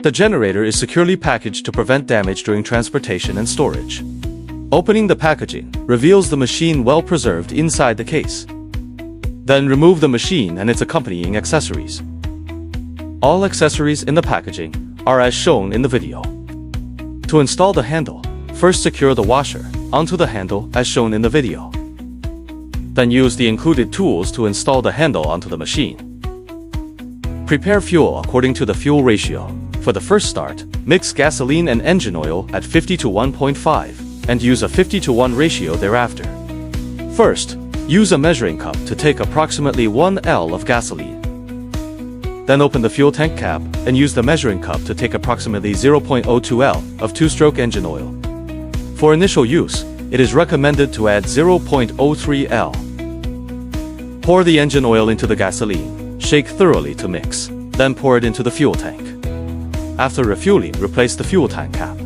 The generator is securely packaged to prevent damage during transportation and storage. Opening the packaging reveals the machine well preserved inside the case. Then remove the machine and its accompanying accessories. All accessories in the packaging are as shown in the video. To install the handle, first secure the washer onto the handle as shown in the video. Then use the included tools to install the handle onto the machine. Prepare fuel according to the fuel ratio. For the first start, mix gasoline and engine oil at 50:1.5 and use a 50:1 ratio thereafter. First, use a measuring cup to take approximately 1 L of gasoline. Then open the fuel tank cap and use the measuring cup to take approximately 0.02 L of two-stroke engine oil. For initial use, it is recommended to add 0.03 L. Pour the engine oil into the gasoline, shake thoroughly to mix, then pour it into the fuel tank. After refueling, replace the fuel tank cap.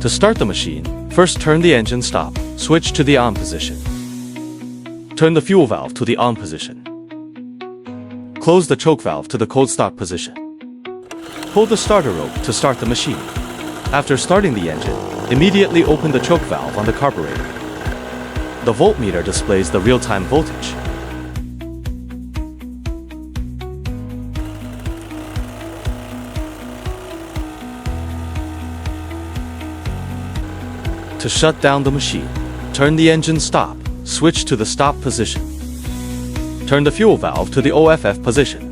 To start the machine, first turn the engine stop, switch to the on position. Turn the fuel valve to the on position. Close the choke valve to the cold start position. Pull the starter rope to start the machine. After starting the engine, immediately open the choke valve on the carburetor. The voltmeter displays the real-time voltage. To shut down the machine, turn the engine stop, switch to the stop position. Turn the fuel valve to the OFF position.